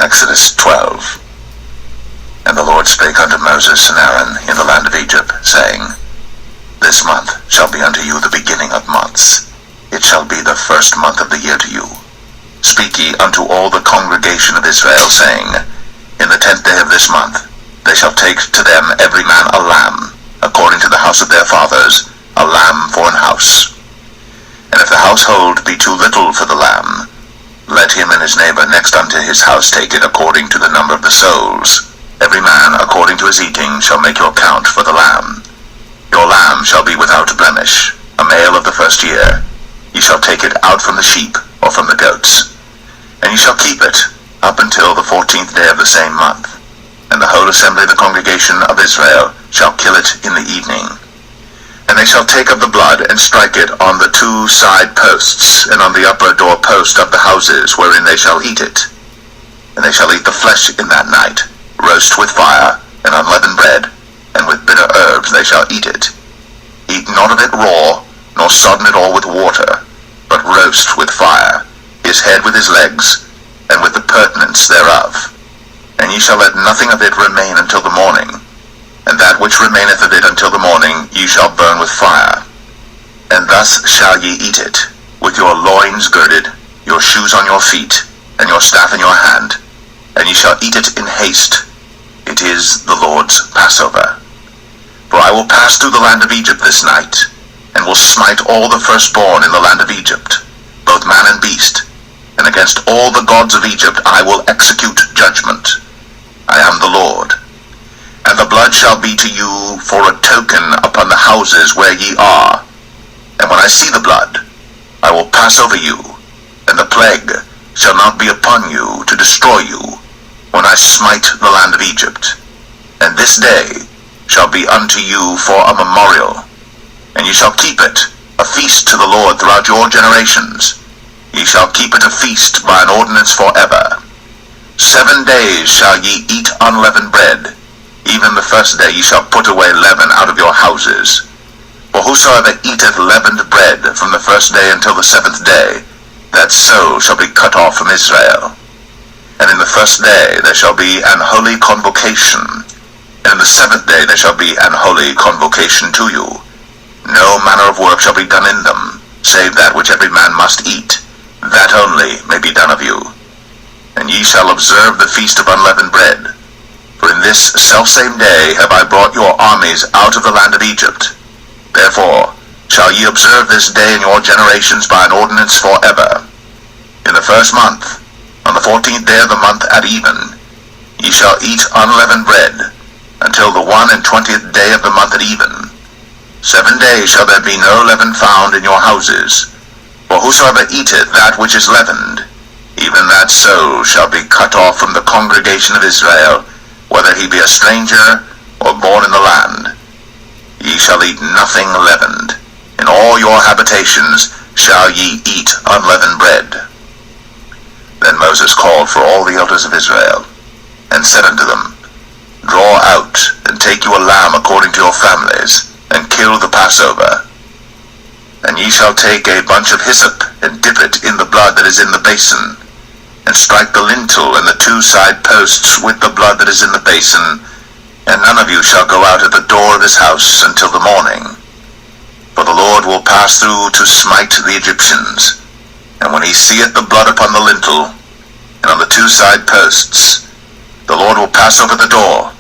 Exodus 12. And the Lord spake unto Moses and Aaron in the land of Egypt, saying, This month shall be unto you the beginning of months. It shall be the first month of the year to you. Speak ye unto all the congregation of Israel, saying, In the 10th day of this month they shall take to them every man a lamb, according to the house of their fathers, a lamb for an house. And if the household be too little for the lamb, let him and his neighbor next unto his house take it according to the number of the souls. Every man according to his eating shall make your count for the lamb. Your lamb shall be without blemish, a male of the first year. Ye shall take it out from the sheep or from the goats. And ye shall keep it up until the 14th day of the same month. And the whole assembly of the congregation of Israel shall kill it in the evening. And they shall take of the blood, and strike it on the 2 side posts, and on the upper door post of the houses wherein they shall eat it. And they shall eat the flesh in that night, roast with fire, and unleavened bread, and with bitter herbs they shall eat it. Eat not of it raw, nor sodden it all with water, but roast with fire, his head with his legs, and with the purtenance thereof. And ye shall let nothing of it remain until the morning. And that which remaineth of it until the morning ye shall burn with fire. And thus shall ye eat it, with your loins girded, your shoes on your feet, and your staff in your hand. And ye shall eat it in haste. It is the Lord's Passover. For I will pass through the land of Egypt this night, and will smite all the firstborn in the land of Egypt, both man and beast. And against all the gods of Egypt I will execute judgment. I am the Lord. And the blood shall be to you for a token upon the houses where ye are. And when I see the blood, I will pass over you, and the plague shall not be upon you to destroy you, when I smite the land of Egypt. And this day shall be unto you for a memorial, and ye shall keep it a feast to the Lord throughout your generations. Ye shall keep it a feast by an ordinance forever. 7 days shall ye eat unleavened bread. Even the first day ye shall put away leaven out of your houses. For whosoever eateth leavened bread from the first day until the 7th day, that soul shall be cut off from Israel. And in the first day there shall be an holy convocation, and in the 7th day there shall be an holy convocation to you. No manner of work shall be done in them, save that which every man must eat, that only may be done of you. And ye shall observe the feast of unleavened bread. For in this selfsame day have I brought your armies out of the land of Egypt. Therefore shall ye observe this day in your generations by an ordinance forever. In the 1st month, on the 14th day of the month at even, ye shall eat unleavened bread, until the 21st day of the month at even. 7 days shall there be no leaven found in your houses. For whosoever eateth that which is leavened, even that soul shall be cut off from the congregation of Israel, whether he be a stranger or born in the land. Ye shall eat nothing leavened. In all your habitations shall ye eat unleavened bread. Then Moses called for all the elders of Israel, and said unto them, Draw out, and take you a lamb according to your families, and kill the Passover. And ye shall take a bunch of hyssop, and dip it in the blood that is in the basin, and strike the lintel and the 2 side posts with the blood that is in the basin, and none of you shall go out at the door of his house until the morning. For the Lord will pass through to smite the Egyptians, and when he seeth the blood upon the lintel, and on the 2 side posts, the Lord will pass over the door,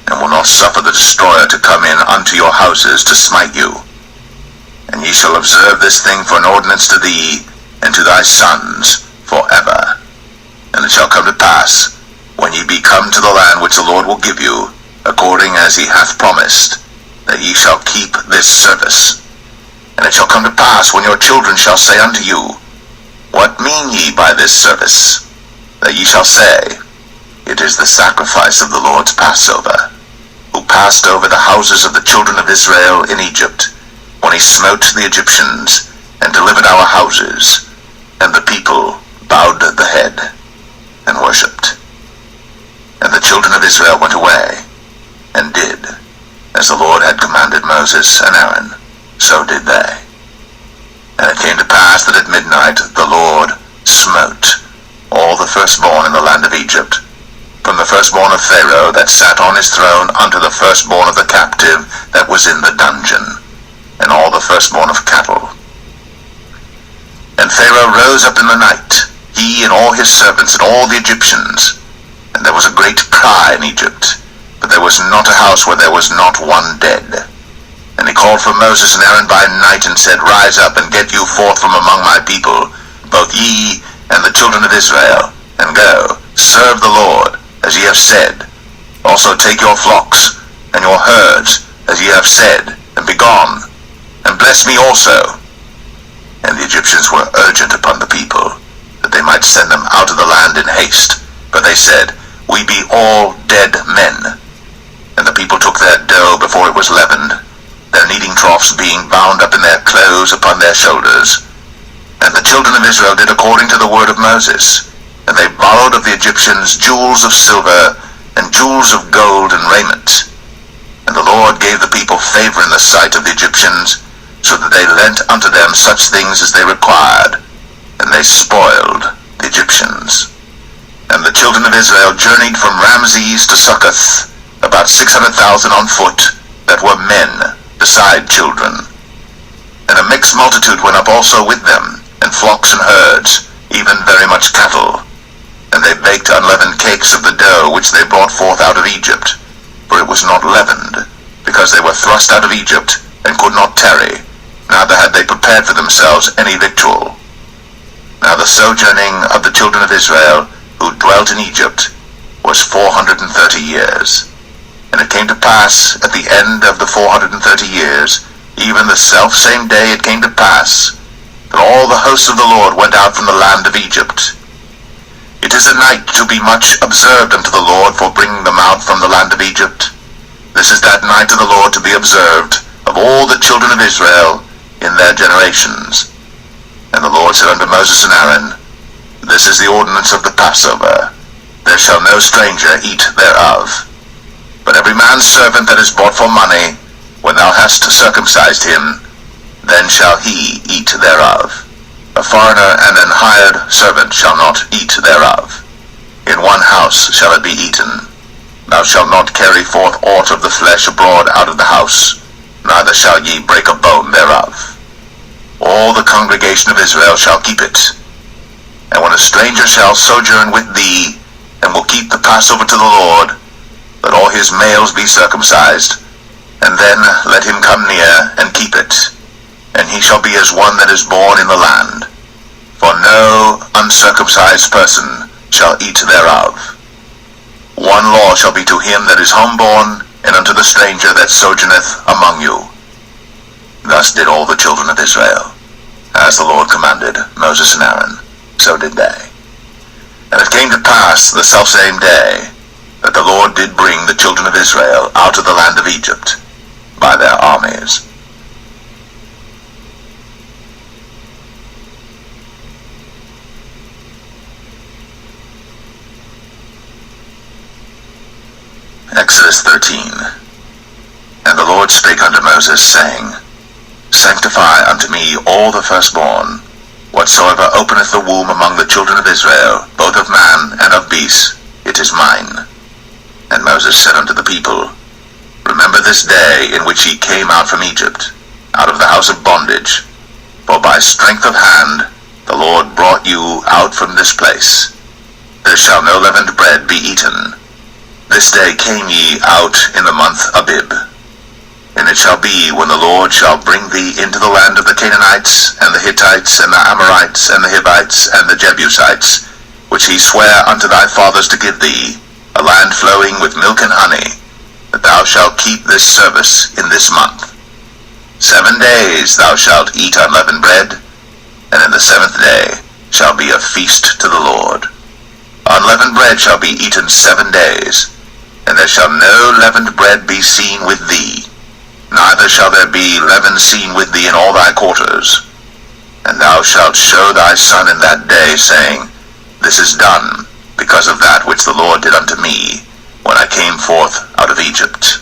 and will not suffer the destroyer to come in unto your houses to smite you. And ye shall observe this thing for an ordinance to thee, and to thy sons forever. And it shall come to pass, when ye be come to the land which the Lord will give you, according as he hath promised, that ye shall keep this service. And it shall come to pass, when your children shall say unto you, What mean ye by this service? That ye shall say, It is the sacrifice of the Lord's Passover, who passed over the houses of the children of Israel in Egypt, when he smote the Egyptians, and delivered our houses. And the people bowed the head, and worshipped. And the children of Israel went away, and did, as the Lord had commanded Moses and Aaron, so did they. And it came to pass that at midnight the Lord smote all the firstborn in the land of Egypt, from the firstborn of Pharaoh that sat on his throne unto the firstborn of the captive that was in the dungeon, and all the firstborn of cattle. And Pharaoh rose up in the night, he and all his servants and all the Egyptians, and there was a great cry in Egypt, but there was not a house where there was not one dead. And he called for Moses and Aaron by night, and said, Rise up, and get you forth from among my people, both ye and the children of Israel, and go, serve the Lord, as ye have said. Also take your flocks and your herds, as ye have said, and be gone, and bless me also. And the Egyptians were urgent upon the people, that they might send them out of the land in haste. But they said, We be all dead men. And the people took their dough before it was leavened, their kneading troughs being bound up in their clothes upon their shoulders. And the children of Israel did according to the word of Moses. And they borrowed of the Egyptians jewels of silver, and jewels of gold and raiment. And the Lord gave the people favor in the sight of the Egyptians, so that they lent unto them such things as they required, and they spoiled the Egyptians. And the children of Israel journeyed from Ramses to Succoth, about 600,000 on foot, that were men, beside children. And a mixed multitude went up also with them, and flocks and herds, even very much cattle. And they baked unleavened cakes of the dough which they brought forth out of Egypt, for it was not leavened, because they were thrust out of Egypt, and could not tarry, neither had they prepared for themselves any victual. Now the sojourning of the children of Israel, who dwelt in Egypt, was 430 years. And it came to pass, at the end of the 430 years, even the selfsame day it came to pass, that all the hosts of the Lord went out from the land of Egypt. It is a night to be much observed unto the Lord for bringing them out from the land of Egypt. This is that night of the Lord to be observed of all the children of Israel in their generations. And the Lord said unto Moses and Aaron, This is the ordinance of the Passover. There shall no stranger eat thereof. But every man's servant that is bought for money, when thou hast circumcised him, then shall he eat thereof. A foreigner and an hired servant shall not eat thereof. In one house shall it be eaten. Thou shalt not carry forth aught of the flesh abroad out of the house, neither shall ye break a bone thereof. All the congregation of Israel shall keep it. And when a stranger shall sojourn with thee, and will keep the Passover to the Lord, let all his males be circumcised, and then let him come near and keep it. And he shall be as one that is born in the land. For no uncircumcised person shall eat thereof. One law shall be to him that is homeborn, and unto the stranger that sojourneth among you. Thus did all the children of Israel, as the Lord commanded Moses and Aaron, so did they. And it came to pass the selfsame day, that the Lord did bring the children of Israel out of the land of Egypt by their armies. Exodus 13. And the Lord spake unto Moses, saying, Sanctify unto me all the firstborn, whatsoever openeth the womb among the children of Israel, both of man and of beast, it is mine. And Moses said unto the people, Remember this day in which ye came out from Egypt, out of the house of bondage, for by strength of hand the Lord brought you out from this place. There shall no leavened bread be eaten. This day came ye out in the month Abib. And it shall be, when the Lord shall bring thee into the land of the Canaanites, and the Hittites, and the Amorites, and the Hivites, and the Jebusites, which he sware unto thy fathers to give thee, a land flowing with milk and honey, that thou shalt keep this service in this month. 7 days thou shalt eat unleavened bread, and in the 7th day shall be a feast to the Lord. Unleavened bread shall be eaten 7 days, and there shall no leavened bread be seen with thee, neither shall there be leaven seen with thee in all thy quarters. And thou shalt show thy son in that day, saying, This is done because of that which the Lord did unto me, when I came forth out of Egypt.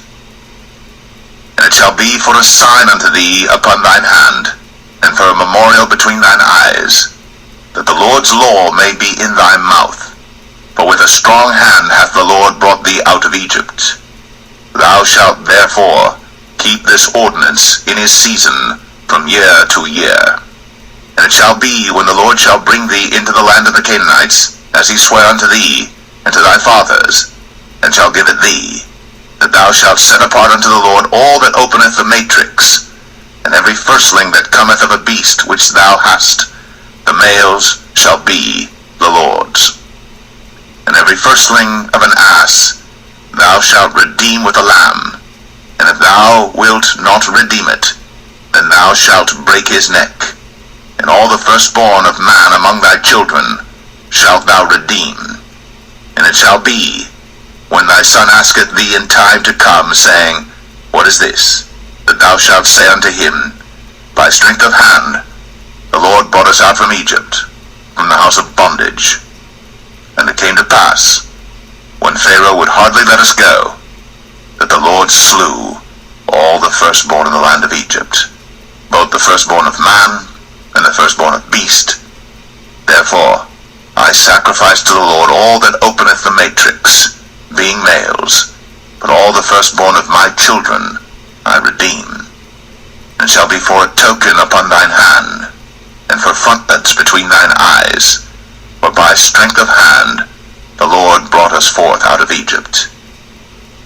And it shall be for a sign unto thee upon thine hand, and for a memorial between thine eyes, that the Lord's law may be in thy mouth. For with With a strong hand hath the Lord brought thee out of Egypt. Thou shalt therefore keep this ordinance in his season from year to year. And it shall be, when the Lord shall bring thee into the land of the Canaanites, as he sware unto thee and to thy fathers, and shall give it thee, that thou shalt set apart unto the Lord all that openeth the matrix, and every firstling that cometh of a beast which thou hast, the males shall be the Lord's. And every firstling of an ass thou shalt redeem with a lamb, and if thou wilt not redeem it, then thou shalt break his neck. And all the firstborn of man among thy children shalt thou redeem. And it shall be, when thy son asketh thee in time to come, saying, What is this? That thou shalt say unto him, By strength of hand the Lord brought us out from Egypt, from the house of bondage. And it came to pass, when Pharaoh would hardly let us go, that the Lord slew all the firstborn in the land of Egypt, both the firstborn of man and the firstborn of beast. Therefore I sacrifice to the Lord all that openeth the matrix, being males, but all the firstborn of my children I redeem. And shall be for a token upon thine hand, and for frontlets between thine eyes, for by strength of hand the Lord brought us forth out of Egypt.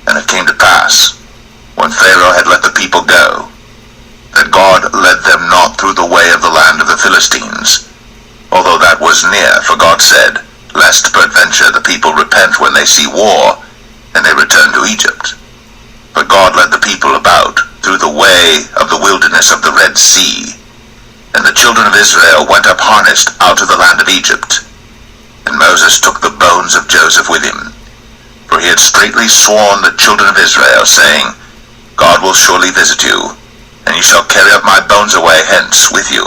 And it came to pass, when Pharaoh had let the people go, that God led them not through the way of the land of the Philistines, although that was near, for God said, Lest peradventure the people repent when they see war, and they return to Egypt. But God led the people about through the way of the wilderness of the Red Sea, and the children of Israel went up harnessed out of the land of Egypt. And Moses took the bones of Joseph with him, for he had straitly sworn the children of Israel, saying, God will surely visit you, and ye shall carry up my bones away hence with you.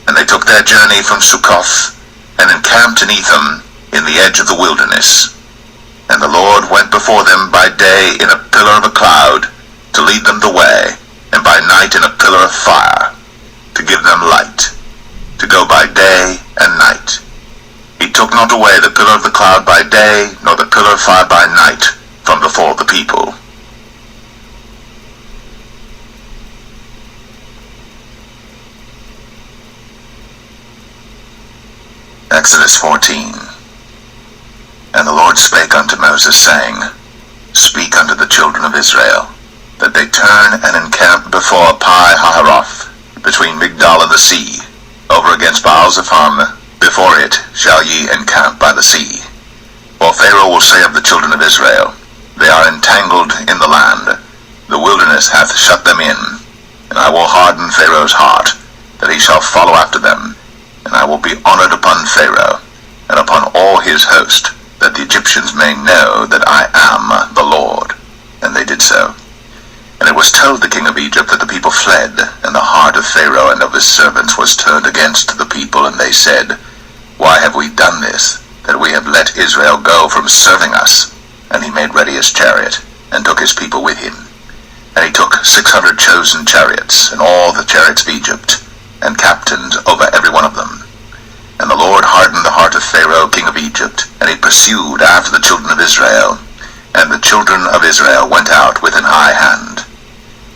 And they took their journey from Succoth, and encamped in Etham, in the edge of the wilderness. And the Lord went before them by day in a pillar of a cloud, to lead them the way, and by night in a pillar of fire, to give them light, to go by day and night. He took not away the pillar of the cloud by day, nor the pillar of fire by night, from before the people. Exodus 14. And the Lord spake unto Moses, saying, Speak unto the children of Israel, that they turn and encamp before Pi-hahiroth, between Migdol and the sea, over against Baal-zephon. Before it shall ye encamp by the sea. For Pharaoh will say of the children of Israel, They are entangled in the land, the wilderness hath shut them in, and I will harden Pharaoh's heart, that he shall follow after them, and I will be honored upon Pharaoh, and upon all his host, that the Egyptians may know that I am the Lord. And they did so. And it was told the king of Egypt that the people fled, and the heart of Pharaoh and of his servants was turned against the people, and they said, Why have we done this, that we have let Israel go from serving us? And he made ready his chariot, and took his people with him. And he took 600 chosen chariots, and all the chariots of Egypt, and captains over every one of them. And the Lord hardened the heart of Pharaoh king of Egypt, and he pursued after the children of Israel. And the children of Israel went out with an high hand.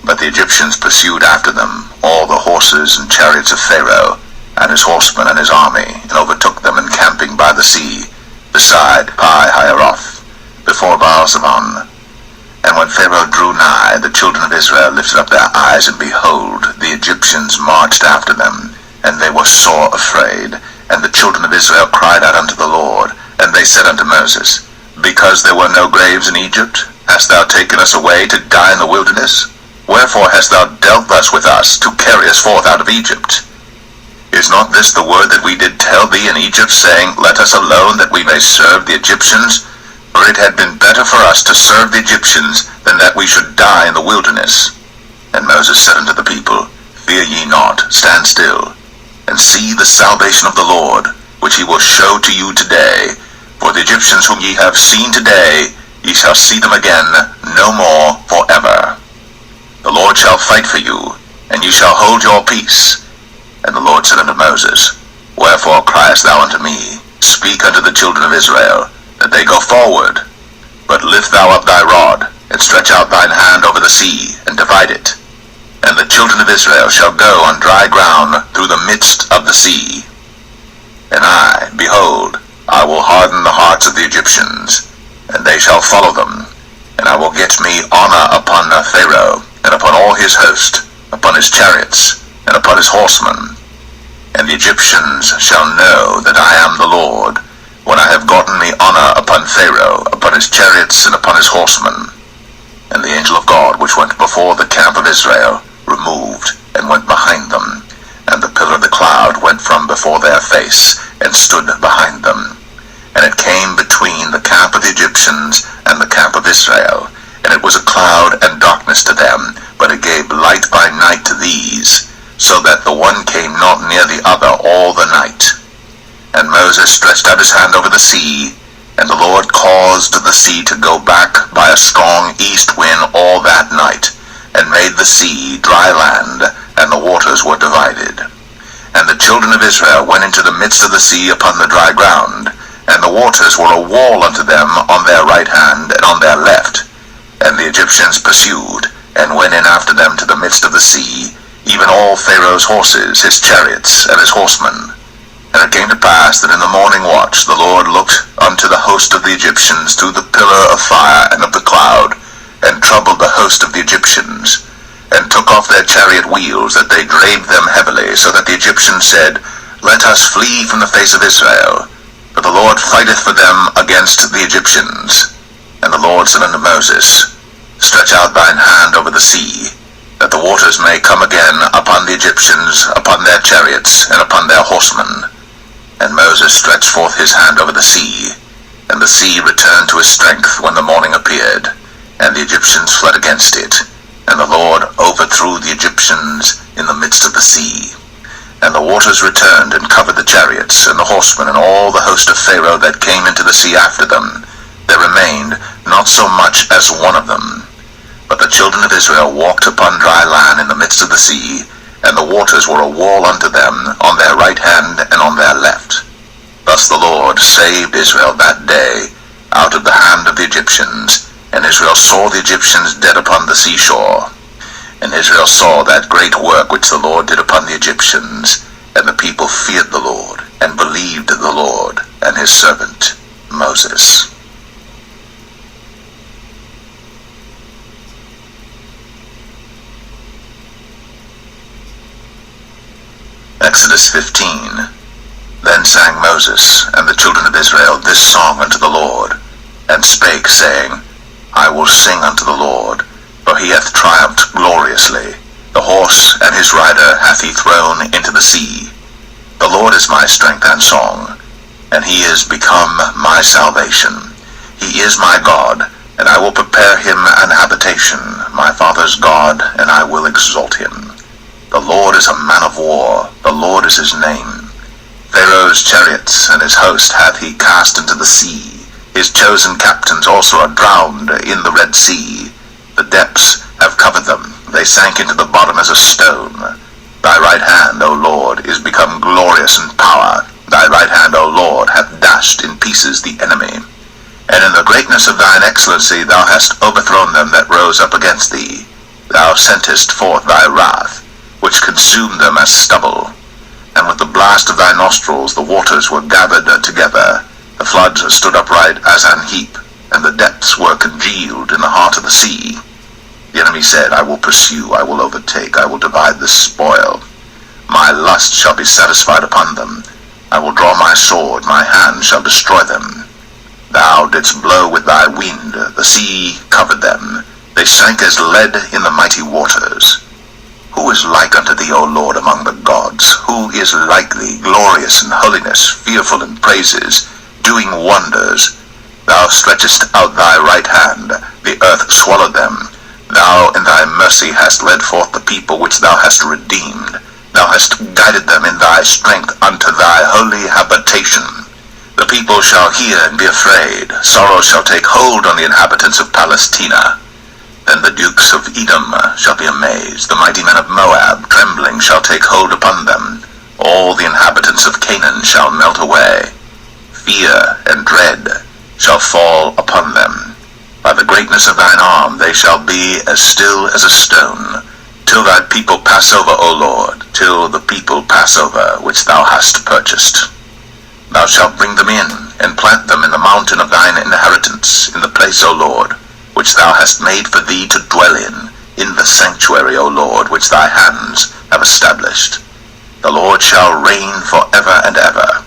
But the Egyptians pursued after them all the horses and chariots of Pharaoh, and his horsemen and his army, and overtook them encamping by the sea, beside Pi-hahiroth, before Baal-zephon. And when Pharaoh drew nigh, the children of Israel lifted up their eyes, and behold, the Egyptians marched after them, and they were sore afraid. And the children of Israel cried out unto the Lord, and they said unto Moses, Because there were no graves in Egypt, hast thou taken us away to die in the wilderness? Wherefore hast thou dealt thus with us, to carry us forth out of Egypt? Is not this the word that we did tell thee in Egypt, saying, Let us alone, that we may serve the Egyptians? For it had been better for us to serve the Egyptians, than that we should die in the wilderness. And Moses said unto the people, Fear ye not, stand still, and see the salvation of the Lord, which he will show to you today. For the Egyptians whom ye have seen today, ye shall see them again no more forever. The Lord shall fight for you, and ye shall hold your peace. And the Lord said unto Moses, Wherefore criest thou unto me? Speak unto the children of Israel, that that they go forward. But lift thou up thy rod, and stretch out thine hand over the sea, and divide it. And the children of Israel shall go on dry ground through the midst of the sea. And I, behold, I will harden the hearts of the Egyptians, and they shall follow them. And I will get me honor upon Pharaoh, and upon all his host, upon his chariots, and upon his horsemen. And the Egyptians shall know that I am the Lord, when I have gotten me honor upon Pharaoh, upon his chariots, and upon his horsemen. And the angel of God, which went before the camp of Israel, removed, and went behind them. And the pillar of the cloud went from before their face, and stood behind them. And it came between the camp of the Egyptians and the camp of Israel. And it was a cloud and darkness to them, but it gave light by night to these, so that the one came not near the other all the night. And Moses stretched out his hand over the sea, and the Lord caused the sea to go back by a strong east wind all that night, and made the sea dry land, and the waters were divided. And the children of Israel went into the midst of the sea upon the dry ground, and the waters were a wall unto them on their right hand and on their left. And the Egyptians pursued, and went in after them to the midst of the sea, even all Pharaoh's horses, his chariots, and his horsemen. And it came to pass that in the morning watch the Lord looked unto the host of the Egyptians through the pillar of fire and of the cloud, and troubled the host of the Egyptians, and took off their chariot wheels, that they drave them heavily, so that the Egyptians said, Let us flee from the face of Israel, for the Lord fighteth for them against the Egyptians. And the Lord said unto Moses, Stretch out thine hand over the sea, that the waters may come again upon the Egyptians, upon their chariots, and upon their horsemen. And Moses stretched forth his hand over the sea, and the sea returned to his strength when the morning appeared, and the Egyptians fled against it. And the Lord overthrew the Egyptians in the midst of the sea. And the waters returned and covered the chariots, and the horsemen, and all the host of Pharaoh that came into the sea after them. There remained not so much as one of them. But the children of Israel walked upon dry land in the midst of the sea, and the waters were a wall unto them on their right hand and on their left. Thus the Lord saved Israel that day out of the hand of the Egyptians, and Israel saw the Egyptians dead upon the seashore. And Israel saw that great work which the Lord did upon the Egyptians, and the people feared the Lord, and believed the Lord and his servant Moses. Exodus 15. Then sang Moses and the children of Israel this song unto the Lord, and spake, saying, I will sing unto the Lord, for he hath triumphed gloriously. The horse and his rider hath he thrown into the sea. The Lord is my strength and song, and he is become my salvation. He is my God, and I will prepare him an habitation, my father's God, and I will exalt him. The Lord is a man of war, the Lord is his name. Pharaoh's chariots and his host hath he cast into the sea. His chosen captains also are drowned in the Red Sea. The depths have covered them, they sank into the bottom as a stone. Thy right hand, O Lord, is become glorious in power. Thy right hand, O Lord, hath dashed in pieces the enemy. And in the greatness of thine excellency thou hast overthrown them that rose up against thee. Thou sentest forth thy wrath, which consumed them as stubble. And with the blast of thy nostrils the waters were gathered together. The floods stood upright as an heap, and the depths were congealed in the heart of the sea. The enemy said, I will pursue, I will overtake, I will divide the spoil. My lust shall be satisfied upon them. I will draw my sword, my hand shall destroy them. Thou didst blow with thy wind, the sea covered them. They sank as lead in the mighty waters. Who is like unto thee, O Lord, among the gods? Who is like thee, glorious in holiness, fearful in praises, doing wonders? Thou stretchest out thy right hand, the earth swallowed them. Thou in thy mercy hast led forth the people which thou hast redeemed. Thou hast guided them in thy strength unto thy holy habitation. The people shall hear and be afraid. Sorrow shall take hold on the inhabitants of Palestina. Then the dukes of Edom shall be amazed. The mighty men of Moab, trembling, shall take hold upon them. All the inhabitants of Canaan shall melt away. Fear and dread shall fall upon them. By the greatness of thine arm they shall be as still as a stone, till thy people pass over, O Lord, till the people pass over which thou hast purchased. Thou shalt bring them in, and plant them in the mountain of thine inheritance, in the place, O Lord, which thou hast made for thee to dwell in the sanctuary, O Lord, which thy hands have established. The Lord shall reign for ever and ever.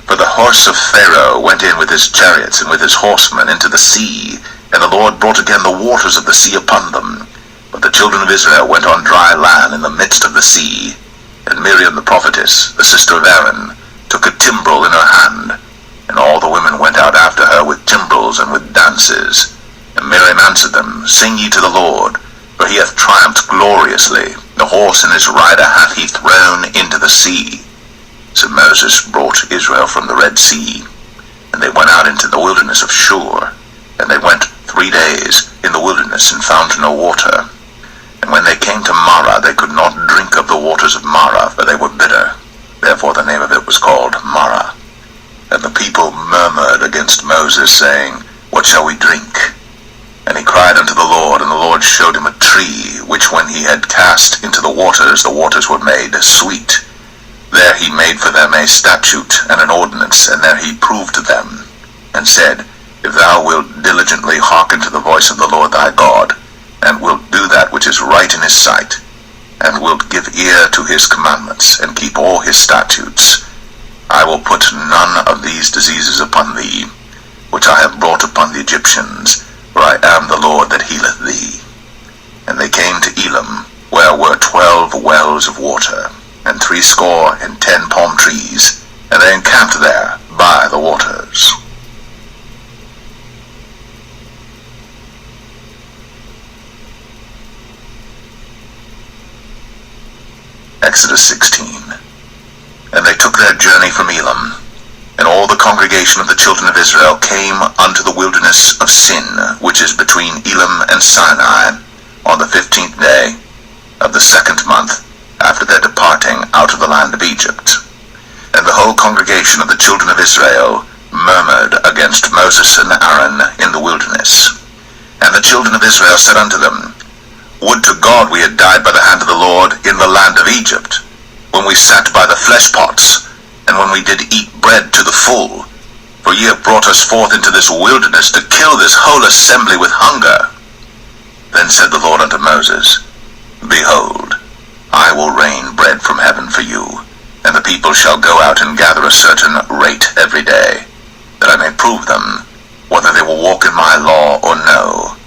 For the horse of Pharaoh went in with his chariots and with his horsemen into the sea, and the Lord brought again the waters of the sea upon them. But the children of Israel went on dry land in the midst of the sea. And Miriam the prophetess, the sister of Aaron, took a timbrel in her hand, and all the women went out after her with timbrels and with dances. And Miriam answered them, Sing ye to the Lord, for he hath triumphed gloriously. The horse and his rider hath he thrown into the sea. So Moses brought Israel from the Red Sea, and they went out into the wilderness of Shur. And they went 3 days in the wilderness and found no water. And when they came to Marah, they could not drink of the waters of Marah, for they were bitter. Therefore the name of it was called Marah. And the people murmured against Moses, saying, What shall we drink? And he cried unto the Lord, and the Lord showed him a tree, which when he had cast into the waters were made sweet. There he made for them a statute and an ordinance, and there he proved them, and said, If thou wilt diligently hearken to the voice of the Lord thy God, and wilt do that which is right in his sight, and wilt give ear to his commandments, and keep all his statutes, I will put none of these diseases upon thee, which I have brought upon the Egyptians, for I am the Lord that healeth thee. And they came to Elim, where were 12 wells of water, and 70 palm trees, and they encamped there by the waters. Exodus 16. And they took their journey from Elim, and all the congregation of the children of Israel came unto the wilderness of Sin, which is between Elim and Sinai, on the 15th day of the 2nd month after their departing out of the land of Egypt. And the whole congregation of the children of Israel murmured against Moses and Aaron in the wilderness. And the children of Israel said unto them, Would to God we had died by the hand of the Lord in the land of Egypt, when we sat by the flesh pots, and when we did eat bread to the full. For ye have brought us forth into this wilderness to kill this whole assembly with hunger. Then said the Lord unto Moses, Behold, I will rain bread from heaven for you, and the people shall go out and gather a certain rate every day, that I may prove them, whether they will walk in my law or no.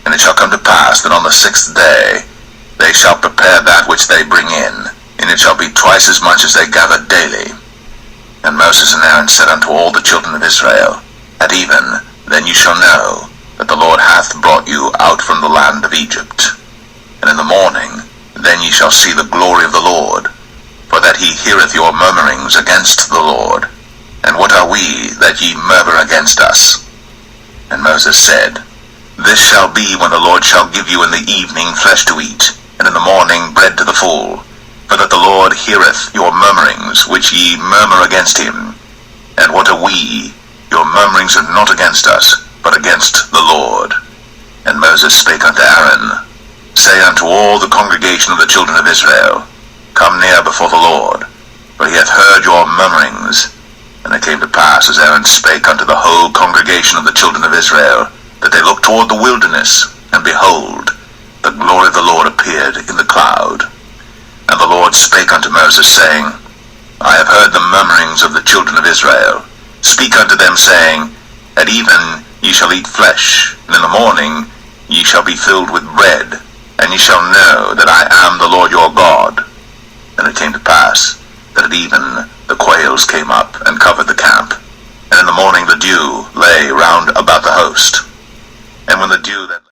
And it shall come to pass that on the 6th day they shall prepare that which they bring in, and it shall be twice as much as they gather daily. And Moses and Aaron said unto all the children of Israel, At even, then you shall know that the Lord hath brought you out from the land of Egypt. And in the morning, then ye shall see the glory of the Lord, for that he heareth your murmurings against the Lord. And what are we that ye murmur against us? And Moses said, This shall be when the Lord shall give you in the evening flesh to eat, and in the morning bread to the full, for that the Lord heareth your murmurings, which ye murmur against him. And what are we? Your murmurings are not against us, but against the Lord. And Moses spake unto Aaron, Say unto all the congregation of the children of Israel, Come near before the Lord, for he hath heard your murmurings. And it came to pass, as Aaron spake unto the whole congregation of the children of Israel, that they looked toward the wilderness, and behold, the glory of the Lord appeared in the cloud. And the Lord spake unto Moses, saying, I have heard the murmurings of the children of Israel. Speak unto them, saying, At even ye shall eat flesh, and in the morning ye shall be filled with bread, and ye shall know that I am the Lord your God. And it came to pass, that at even the quails came up and covered the camp, and in the morning the dew lay round about the host. And when the dew that